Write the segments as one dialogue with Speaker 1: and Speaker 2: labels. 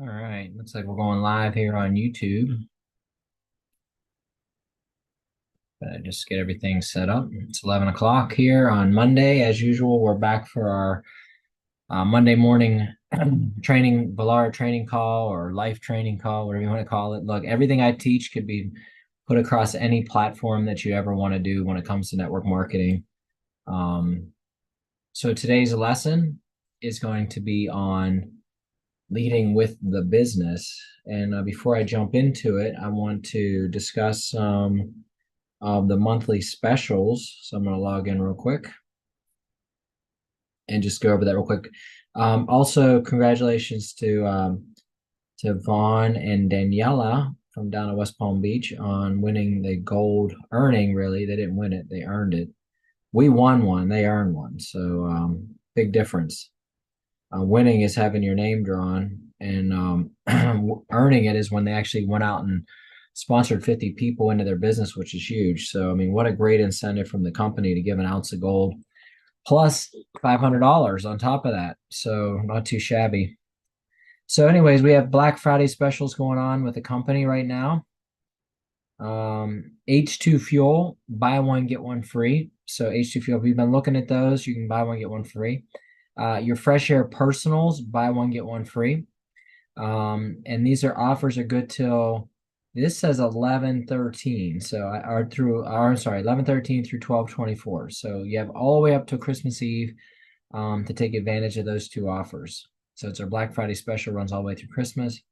Speaker 1: All right, looks like we're going live here on YouTube. Just get everything set up. It's 11 o'clock here on Monday. As usual, we're back for our Monday morning training, Valara training call or life training call, whatever you want to call it. Look, everything I teach could be put across any platform that you ever want to do when it comes to network marketing. So today's lesson is going to be on leading with the business. And before I jump into it, I want to discuss some of the monthly specials. So I'm going to log in real quick and just go over that real quick. Also, congratulations to Vaughn and Daniela from down at West Palm Beach on winning the gold earning. Really, they didn't win it; they earned it. We won one; they earned one. So big difference. Winning is having your name drawn, and earning it is when they actually went out and sponsored 50 people into their business, which is huge. So, I mean, what a great incentive from the company to give an ounce of gold plus $500 on top of that. So, not too shabby. So, anyways, we have Black Friday specials going on with the company right now. H2 Fuel, buy one, get one free. So, H2 Fuel, if you've been looking at those, you can buy one, get one free. Your Fresh Air Personals, buy one, get one free. And these offers are good till this says 11/13. So I'm sorry, 11/13 through 12/24. So you have all the way up to Christmas Eve to take advantage of those two offers. So it's our Black Friday special, runs all the way through Christmas.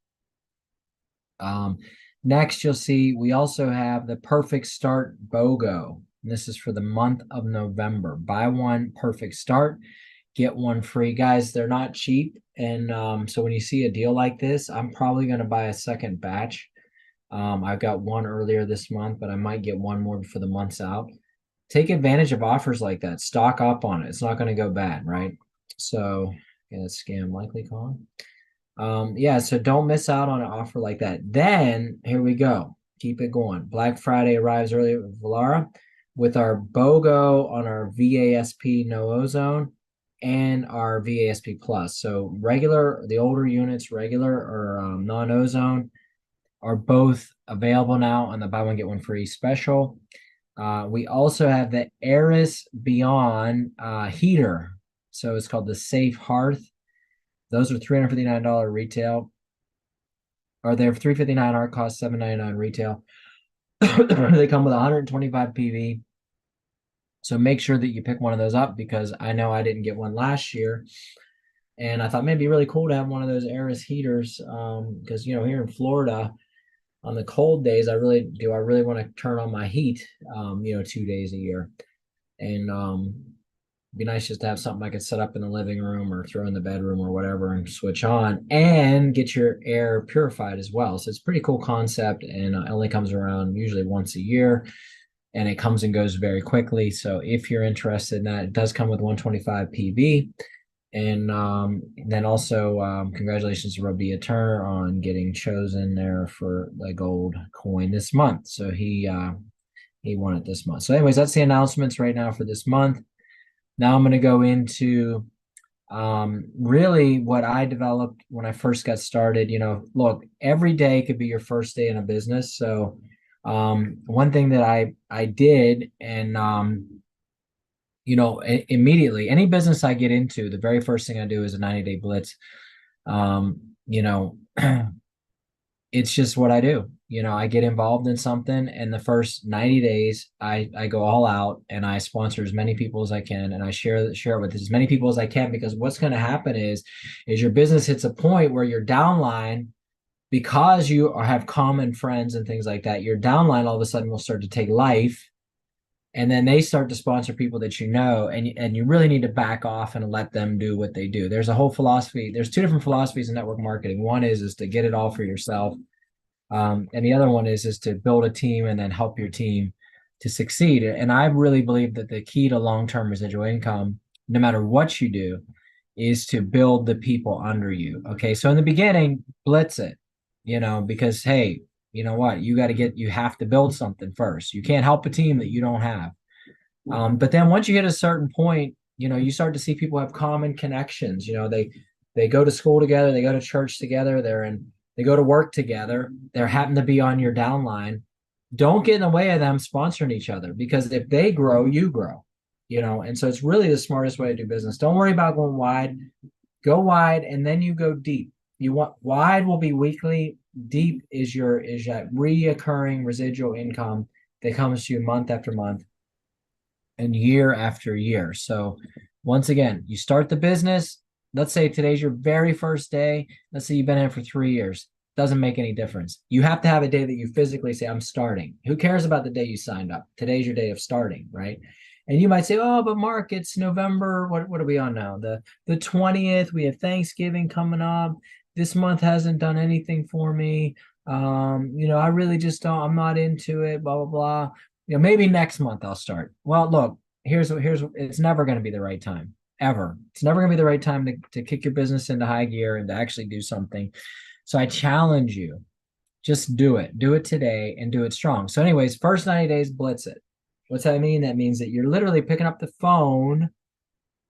Speaker 1: Next, you'll see we also have the Perfect Start BOGO. And this is for the month of November. Buy one, Perfect Start, get one free. Guys, they're not cheap. And so when you see a deal like this, I'm probably going to buy a second batch. I've got one earlier this month, but I might get one more before the month's out. Take advantage of offers like that. Stock up on it. It's not going to go bad, right? So, yeah, scam likely call. Yeah, so don't miss out on an offer like that. Then here we go. Keep it going. Black Friday arrives early with Valara with our BOGO on our VASP no ozone and our VASP plus. So regular, the older units, regular or non-ozone, are both available now on the buy one get one free special. We also have the Aris Beyond heater. So it's called the Safe Hearth. Those are $359 retail. Or they're $359 art cost, $799 retail. They come with 125 PV. So make sure that you pick one of those up because I know I didn't get one last year. And I thought maybe really cool to have one of those Aris heaters because, here in Florida, on the cold days, I really want to turn on my heat, 2 days a year. And be nice just to have something I could set up in the living room or throw in the bedroom or whatever and switch on and get your air purified as well. So it's a pretty cool concept, and it only comes around usually once a year, and it comes and goes very quickly. So if you're interested in that, it does come with 125 PV. And then also congratulations to Rabia Turner on getting chosen there for the gold coin this month. So he won it this month. So anyways, that's the announcements right now for this month. Now I'm going to go into really what I developed when I first got started. Look, every day could be your first day in a business. So one thing that I did, and immediately, any business I get into, the very first thing I do is a 90-day blitz. It's just what I do. I get involved in something, and the first 90 days, I go all out and I sponsor as many people as I can, and I share it with as many people as I can, because what's going to happen is your business hits a point where your downline, because you have common friends and things like that, your downline all of a sudden will start to take life. And then they start to sponsor people that and you really need to back off and let them do what they do. There's a whole philosophy. There's two different philosophies in network marketing. One is to get it all for yourself. And the other one is to build a team and then help your team to succeed. And I really believe that the key to long-term residual income, no matter what you do, is to build the people under you. Okay. So in the beginning, blitz it, because, hey, you know what? You have to build something first. You can't help a team that you don't have. But then once you hit a certain point, you start to see people have common connections. They go to school together, they go to church together, they go to work together, they happen to be on your downline. Don't get in the way of them sponsoring each other, because if they grow, you grow, and so it's really the smartest way to do business. Don't worry about going wide. Go wide, and then you go deep. You want wide will be weekly. Deep is that reoccurring residual income that comes to you month after month and year after year. So once again, you start the business. Let's say today's your very first day. Let's say you've been in it for 3 years. Doesn't make any difference. You have to have a day that you physically say, I'm starting. Who cares about the day you signed up? Today's your day of starting, right? And you might say, oh, but Mark, it's November. What are we on now? The 20th. We have Thanksgiving coming up. This month hasn't done anything for me. I really just don't, I'm not into it, blah, blah, blah. Maybe next month I'll start. Well, look, here's it's never going to be the right time, ever. It's never going to be the right time to kick your business into high gear and to actually do something. So I challenge you, just do it. Do it today and do it strong. So anyways, first 90 days, blitz it. What's that mean? That means that you're literally picking up the phone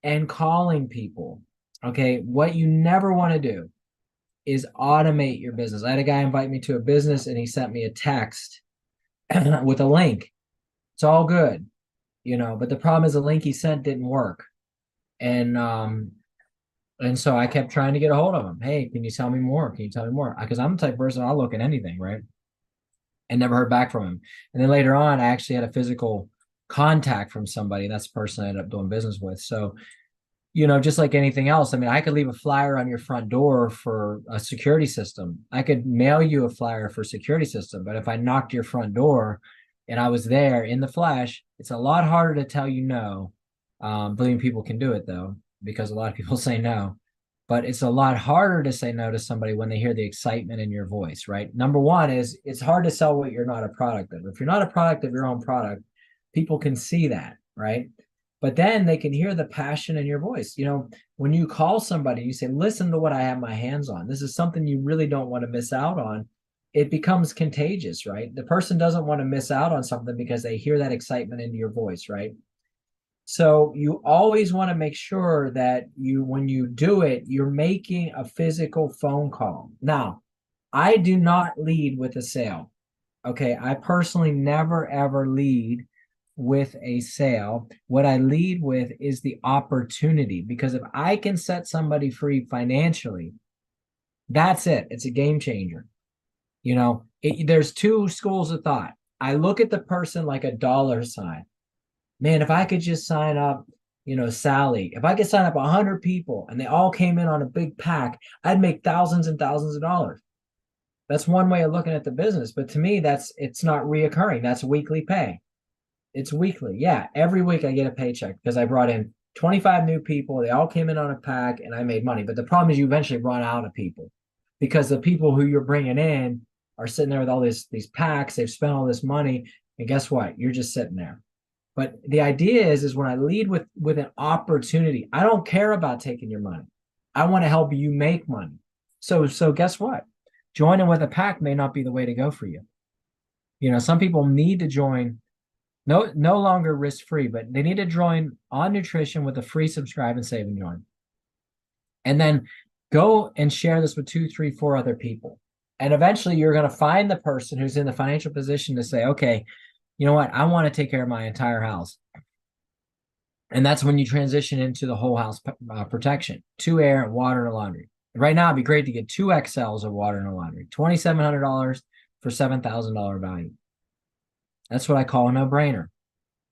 Speaker 1: and calling people. Okay. What you never want to do is automate your business. I had a guy invite me to a business and he sent me a text with a link. It's all good, but the problem is the link he sent didn't work. And so I kept trying to get a hold of him. Hey, can you tell me more? Can you tell me more? Because I'm the type of person, I'll look at anything, right? And never heard back from him. And then later on, I actually had a physical contact from somebody. That's the person I ended up doing business with. So, just like anything else, I mean, I could leave a flyer on your front door for a security system. I could mail you a flyer for a security system. But if I knocked your front door and I was there in the flesh, it's a lot harder to tell you no. Believing people can do it, though, because a lot of people say no. But it's a lot harder to say no to somebody when they hear the excitement in your voice, right? Number one is it's hard to sell what you're not a product of. If you're not a product of your own product, people can see that, right? But then they can hear the passion in your voice. When you call somebody, you say, listen to what I have my hands on. This is something you really don't want to miss out on. It becomes contagious, right? The person doesn't want to miss out on something because they hear that excitement into your voice, right? So you always want to make sure that when you do it, you're making a physical phone call. Now, I do not lead with a sale. Okay. I personally never, ever lead with a sale. What I lead with is the opportunity, because if I can set somebody free financially, that's it. It's a game changer. There's two schools of thought. I look at the person like a dollar sign. Man, if I could just sign up, Sally, if I could sign up 100 people and they all came in on a big pack, I'd make thousands and thousands of dollars. That's one way of looking at the business. But to me, it's not reoccurring. That's weekly pay. It's weekly. Yeah. Every week I get a paycheck because I brought in 25 new people. They all came in on a pack and I made money. But the problem is you eventually run out of people, because the people who you're bringing in are sitting there with all these packs. They've spent all this money. And guess what? You're just sitting there. But the idea is when I lead with an opportunity, I don't care about taking your money. I want to help you make money. So guess what? Joining with a pack may not be the way to go for you. Some people need to join, no longer risk-free, but they need to join On Nutrition with a free subscribe and save and join. And then go and share this with 2, 3, 4 other people. And eventually you're going to find the person who's in the financial position to say, okay, you know what? I want to take care of my entire house. And that's when you transition into the whole house protection, 2 air and water and laundry. Right now, it'd be great to get 2 XLs of water and laundry, $2,700 for $7,000 value. That's what I call a no-brainer.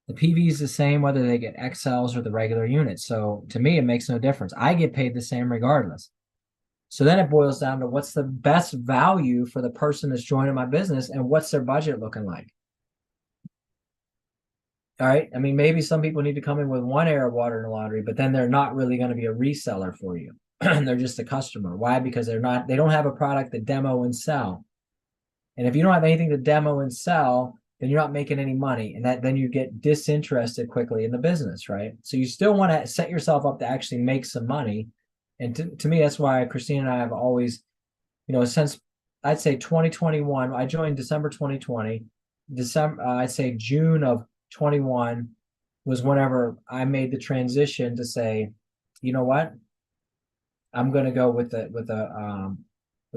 Speaker 1: The PV is the same whether they get XLs or the regular units. So to me, it makes no difference. I get paid the same regardless. So then it boils down to what's the best value for the person that's joining my business and what's their budget looking like. All right. I mean, maybe some people need to come in with 1 air of water and laundry, but then they're not really going to be a reseller for you. They're just a customer. Why? Because they don't have a product to demo and sell. And if you don't have anything to demo and sell, then you're not making any money. And then you get disinterested quickly in the business, right? So you still want to set yourself up to actually make some money. And to me, that's why Christine and I have always, since I'd say 2021, I joined December 2020, I'd say June of 21 was whenever I made the transition to say, you know what? I'm going to go with the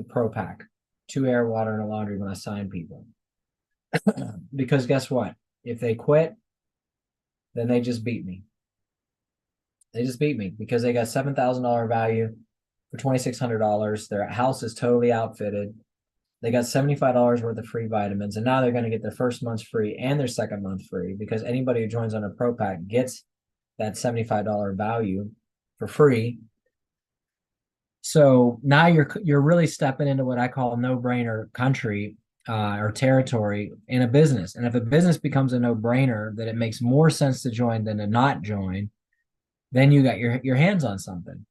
Speaker 1: Pro Pack, 2 air, water, and a laundry when I sign people. Because guess what? If they quit, then they just beat me. They just beat me because they got $7,000 value for $2,600. Their house is totally outfitted. They got $75 worth of free vitamins, and now they're going to get their first month free and their second month free because anybody who joins on a Pro Pack gets that $75 value for free. So now you're really stepping into what I call no-brainer country or territory in a business. And if a business becomes a no-brainer, that it makes more sense to join than to not join, then you got your hands on something.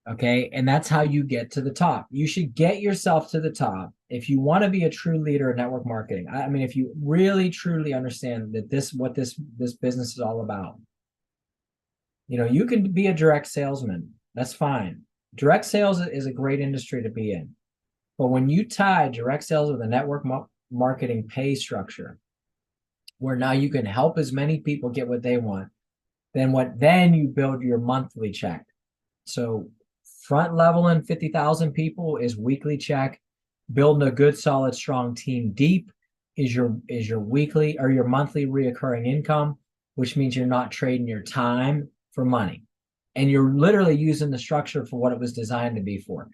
Speaker 1: Okay. And that's how you get to the top. You should get yourself to the top if you want to be a true leader in network marketing. I mean, if you really truly understand that what this business is all about, you can be a direct salesman. That's fine. Direct sales is a great industry to be in. But when you tie direct sales with a network marketing pay structure, where now you can help as many people get what they want, then you build your monthly check. So front leveling 50,000 people is weekly check. Building a good, solid, strong team deep is your weekly or your monthly reoccurring income, which means you're not trading your time for money. And you're literally using the structure for what it was designed to be for.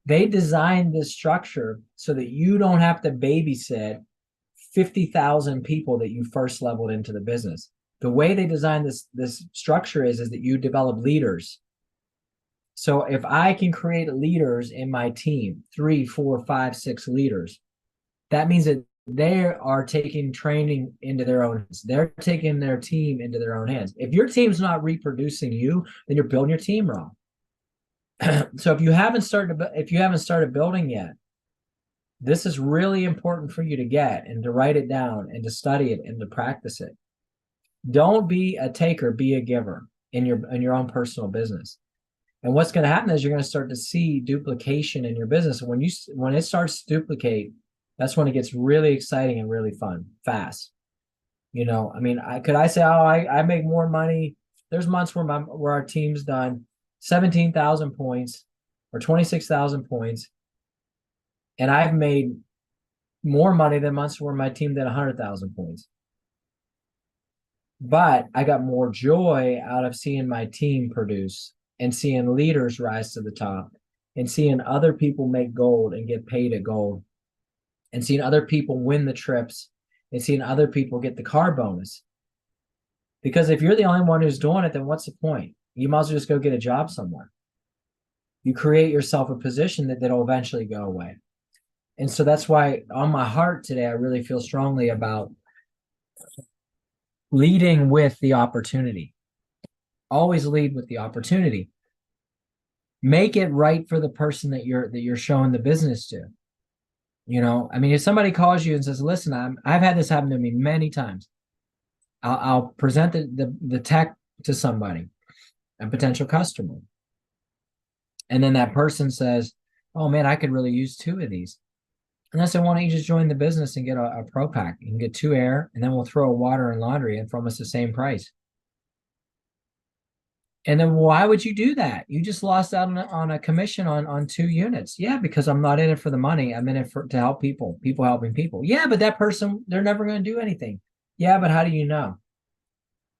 Speaker 1: They designed this structure so that you don't have to babysit 50,000 people that you first leveled into the business. The way they designed this structure is that you develop leaders. So if I can create leaders in my team, 3, 4, 5, 6 leaders, that means that they are taking training into their own hands. They're taking their team into their own hands. If your team's not reproducing you, then you're building your team wrong. So if you haven't started building yet, this is really important for you to get and to write it down and to study it and to practice it. Don't be a taker, be a giver in your own personal business. And what's going to happen is you're going to start to see duplication in your business. When it starts to duplicate, that's when it gets really exciting and really fun, fast. I mean, I say, oh, I make more money. There's months where our team's done 17,000 points or 26,000 points, and I've made more money than months where my team did 100,000 points. But I got more joy out of seeing my team produce and seeing leaders rise to the top and seeing other people make gold and get paid at gold and seeing other people win the trips and seeing other people get the car bonus. Because if you're the only one who's doing it, then what's the point? You might as well just go get a job somewhere. You create yourself a position that'll eventually go away. And so that's why on my heart today, I really feel strongly about leading with the opportunity. Always lead with the opportunity. Make it right for the person that you're showing the business to. I mean, if somebody calls you and says, listen, I've had this happen to me many times. I'll present the tech to somebody, a potential customer. And then that person says, oh man, I could really use 2 of these. And I said, why don't you just join the business and get a Pro Pack? You can get 2 air, and then we'll throw a water and laundry in for almost the same price. And then why would you do that? You just lost out on a commission on 2 units. Yeah, because I'm not in it for the money. I'm in it to help people helping people. Yeah, but that person, they're never going to do anything. Yeah, but how do you know?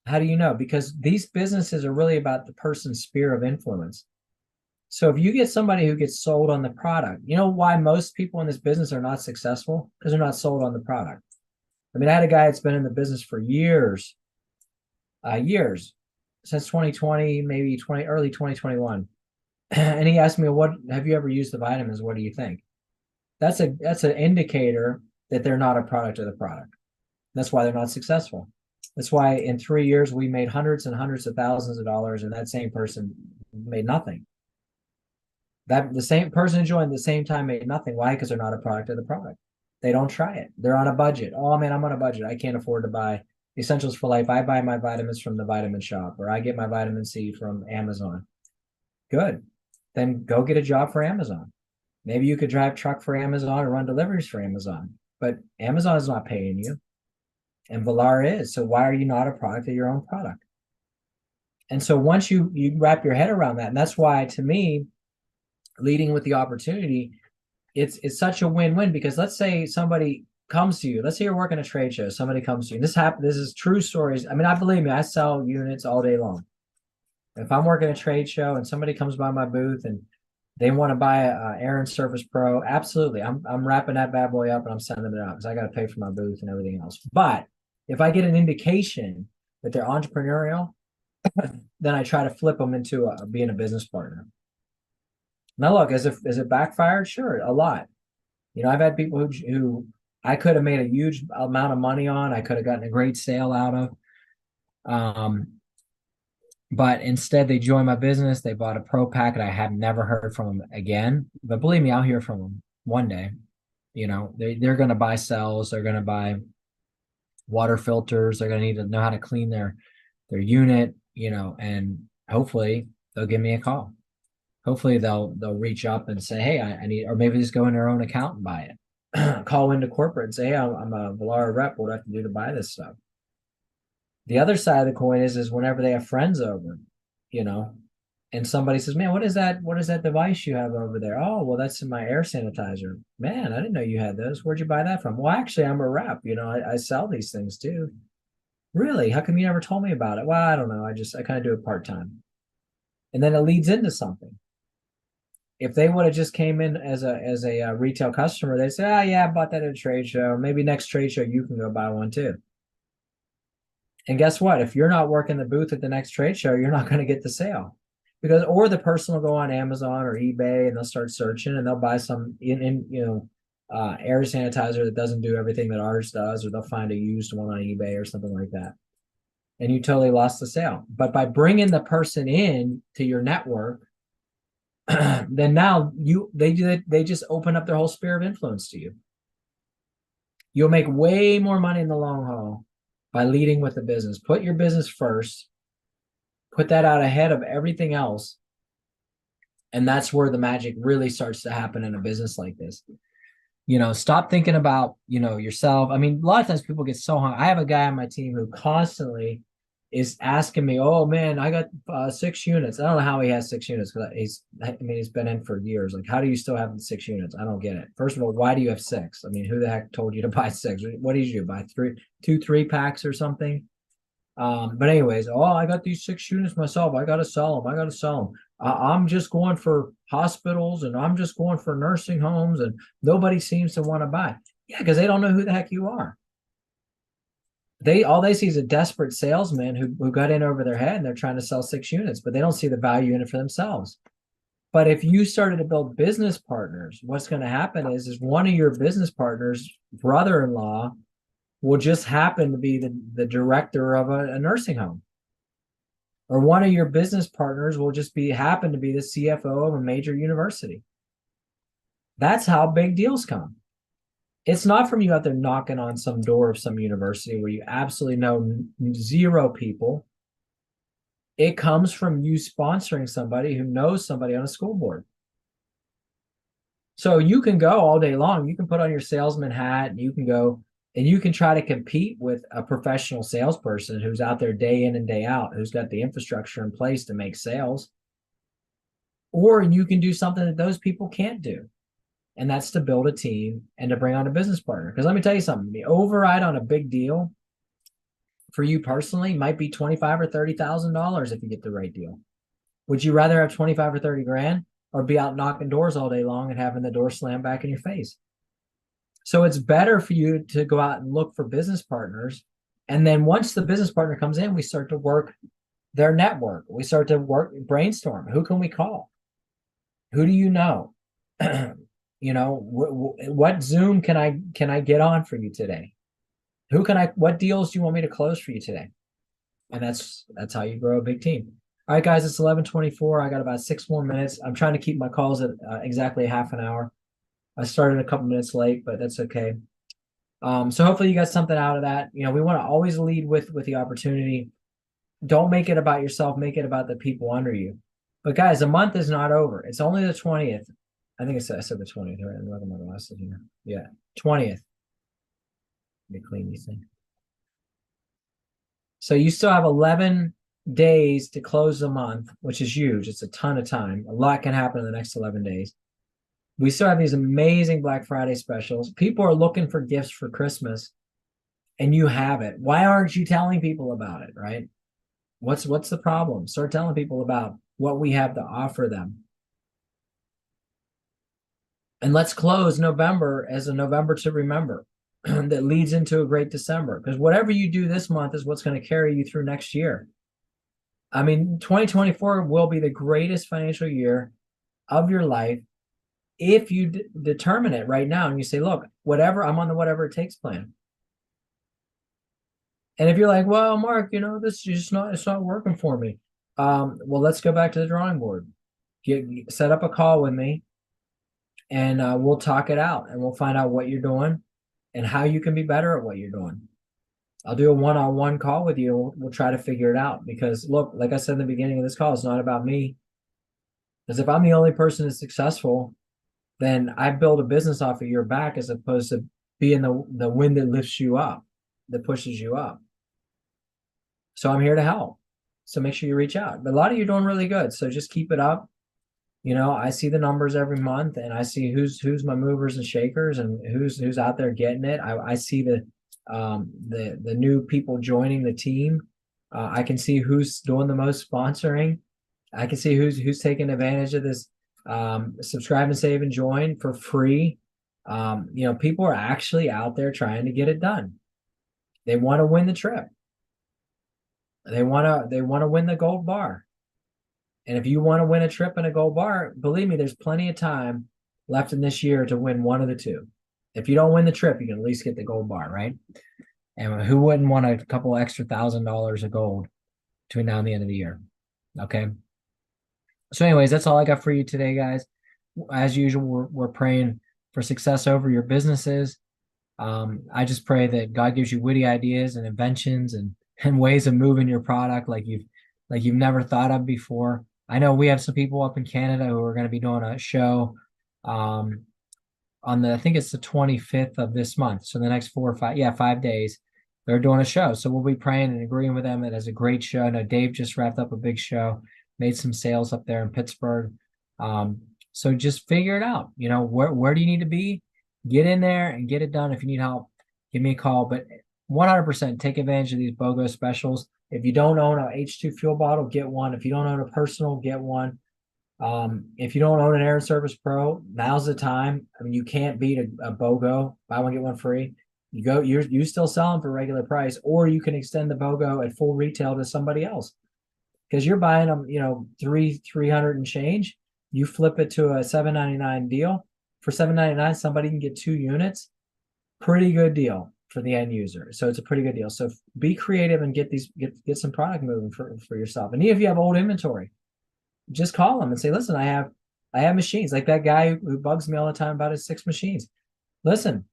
Speaker 1: How do you know? Because these businesses are really about the person's sphere of influence. So if you get somebody who gets sold on the product, you know why most people in this business are not successful? Because they're not sold on the product. I mean, I had a guy that's been in the business for years, since 2020, maybe early 2021. And he asked me, "What have you ever used the vitamins? What do you think?" That's an indicator that they're not a product of the product. That's why they're not successful. That's why in 3 years we made hundreds and hundreds of thousands of dollars, and that same person made nothing. That the same person joined the same time made nothing. Why? Because they're not a product of the product. They don't try it. They're on a budget. Oh man, I'm on a budget. I can't afford to buy Essentials for Life. I buy my vitamins from the vitamin shop, or I get my vitamin C from Amazon. Good. Then go get a job for Amazon. Maybe you could drive truck for Amazon or run deliveries for Amazon, but Amazon is not paying you, and Valar is. So why are you not a product of your own product? And so once you wrap your head around that, and that's why to me, leading with the opportunity, it's such a win-win, because let's say somebody comes to you. Let's say you're working a trade show. Somebody comes to you. This is true stories. I mean, I believe me, I sell units all day long. If I'm working a trade show and somebody comes by my booth and they want to buy a Aaron Surface Pro, absolutely. I'm wrapping that bad boy up and I'm sending it out because I got to pay for my booth and everything else. But if I get an indication that they're entrepreneurial, then I try to flip them into being a business partner. Now, look, as it backfired? Sure, a lot. You know, I've had people who I could have made a huge amount of money on. I could have gotten a great sale out of. But instead they joined my business. They bought a pro pack, and I have never heard from them again. But believe me, I'll hear from them one day. You know, they're going to buy cells. They're going to buy water filters. They're going to need to know how to clean their unit, you know, and hopefully they'll give me a call. Hopefully they'll reach up and say, hey, I need, or maybe just go in their own account and buy it. Call into corporate and say, hey, I'm a Velara rep. What do I have to do to buy this stuff? The other side of the coin is whenever they have friends over, you know, and somebody says, man, what is that? What is that device you have over there? Oh, well, that's my air sanitizer. Man, I didn't know you had those. Where'd you buy that from? Well, actually, I'm a rep. You know, I sell these things too. Really? How come you never told me about it? Well, I don't know. I kind of do it part-time. And then it leads into something. If they would have just came in as a retail customer, they'd say, oh, yeah, I bought that at a trade show. Maybe next trade show, you can go buy one too. And guess what? If you're not working the booth at the next trade show, you're not going to get the sale, because, or the person will go on Amazon or eBay and they'll start searching and they'll buy some air sanitizer that doesn't do everything that ours does, or they'll find a used one on eBay or something like that. And you totally lost the sale. But by bringing the person in to your network, then now they just open up their whole sphere of influence to you. You'll make way more money in the long haul by leading with the business. Put your business first, put that out ahead of everything else. And that's where the magic really starts to happen in a business like this. You know, stop thinking about, you know, yourself. I mean, a lot of times people get so hung. I have a guy on my team who constantly is asking me, oh man, I got 6 units. I don't know how he has 6 units, because he's been in for years. Like, how do you still have 6 units? I don't get it. First of all, why do you have 6? I mean, who the heck told you to buy 6? What did you do? Buy 3 packs or something? But anyways, oh, I got these 6 units myself. I got to sell them. I'm just going for hospitals, and I'm just going for nursing homes, and nobody seems to want to buy. Yeah, because they don't know who the heck you are. All they see is a desperate salesman who got in over their head, and they're trying to sell 6 units, but they don't see the value in it for themselves. But if you started to build business partners, what's going to happen is one of your business partners' brother-in-law will just happen to be the director of a nursing home. Or one of your business partners will just happen to be the CFO of a major university. That's how big deals come. It's not from you out there knocking on some door of some university where you absolutely know 0 people. It comes from you sponsoring somebody who knows somebody on a school board. So you can go all day long. You can put on your salesman hat, and you can go and you can try to compete with a professional salesperson who's out there day in and day out, who's got the infrastructure in place to make sales. Or you can do something that those people can't do. And that's to build a team and to bring on a business partner. Because let me tell you something, the override on a big deal for you personally might be $25,000 or $30,000 if you get the right deal. Would you rather have 25 or 30 grand, or be out knocking doors all day long and having the door slammed back in your face? So it's better for you to go out and look for business partners. And then once the business partner comes in, we start to work their network. We start to brainstorm. Who can we call? Who do you know? You know, what Zoom can I get on for you today? What deals do you want me to close for you today? And that's how you grow a big team. All right, guys, it's 11:24. I got about 6 more minutes. I'm trying to keep my calls at exactly half an hour. I started a couple minutes late, but that's okay. So hopefully you got something out of that. You know, we want to always lead with the opportunity. Don't make it about yourself. Make it about the people under you. But guys, the month is not over. It's only the 20th. I think I said the 20th, right? I'm looking at my glasses here. Yeah, 20th. Let me clean these things. So you still have 11 days to close the month, which is huge. It's a ton of time. A lot can happen in the next 11 days. We still have these amazing Black Friday specials. People are looking for gifts for Christmas, and you have it. Why aren't you telling people about it, right? What's the problem? Start telling people about what we have to offer them. And let's close November as a November to remember that leads into a great December. Because whatever you do this month is what's going to carry you through next year. I mean, 2024 will be the greatest financial year of your life if you determine it right now and you say, look, whatever, I'm on the whatever it takes plan. And if you're like, well, Mark, this is just it's not working for me. Well, let's go back to the drawing board. Set up a call with me, and we'll talk it out, and we'll find out what you're doing and how you can be better at what you're doing. I'll do a one-on-one call with you. We'll try to figure it out, because look, like I said in the beginning of this call, it's not about me. Because if I'm the only person that's successful, then I build a business off of your back, as opposed to being the wind that lifts you up, that pushes you up. So I'm here to help. So make sure you reach out. But a lot of you are doing really good. So just keep it up. I see the numbers every month, and I see who's my movers and shakers, and who's out there getting it. I see the new people joining the team. I can see who's doing the most sponsoring. I can see who's taking advantage of this subscribe and save and join for free. People are actually out there trying to get it done. They want to win the trip. They want to win the gold bar. And if you want to win a trip and a gold bar, believe me, there's plenty of time left in this year to win one of the two. If you don't win the trip, you can at least get the gold bar, right? And who wouldn't want a couple extra $1,000 of gold between now and the end of the year? Okay. So anyways, that's all I got for you today, guys. As usual, we're praying for success over your businesses. I just pray that God gives you witty ideas and inventions and ways of moving your product like you've never thought of before. I know we have some people up in Canada who are going to be doing a show on I think it's the 25th of this month. So the next 5 days, they're doing a show. So we'll be praying and agreeing with them. It is a great show. I know Dave just wrapped up a big show, made some sales up there in Pittsburgh. So just figure it out. Where do you need to be? Get in there and get it done. If you need help, give me a call. But 100% take advantage of these BOGO specials. If you don't own a H2 fuel bottle, get one. If you don't own a personal, get one. If you don't own an Air Service Pro, now's the time. I mean, you can't beat a BOGO. Buy one, get one free. You still sell them for regular price, or you can extend the BOGO at full retail to somebody else, because you're buying them, 300 and change. You flip it to a $7.99 deal. For $7.99, somebody can get 2 units. Pretty good deal for the end user. So it's a pretty good deal. So be creative and get some product moving for yourself. And even if you have old inventory, just call them and say, listen, I have machines, like that guy who bugs me all the time about his 6 machines. Listen,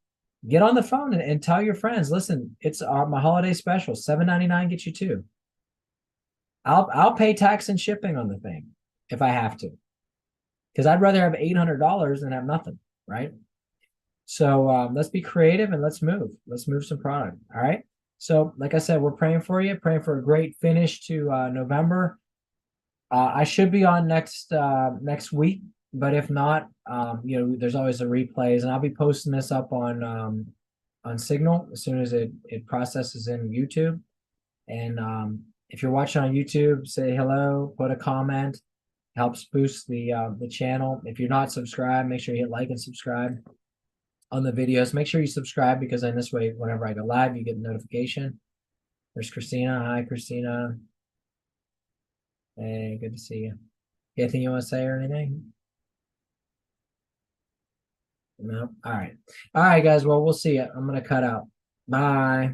Speaker 1: get on the phone and tell your friends, listen, it's my holiday special, $7.99 gets you 2. I'll pay tax and shipping on the thing if I have to, because I'd rather have $800 than have nothing, right? So let's be creative and let's move some product. All right. So like I said, we're praying for you, praying for a great finish to November. I should be on next week, but if not, there's always the replays, and I'll be posting this up on Signal as soon as it processes in YouTube. And if you're watching on YouTube, say hello, put a comment, helps boost the channel. If you're not subscribed, make sure you hit like and subscribe on the videos. Make sure you subscribe, because in this way, whenever I go live, you get a notification. There's Christina. Hi, Christina. Hey, good to see you. Anything you want to say or anything? No? All right. All right, guys. Well, we'll see you. I'm going to cut out. Bye.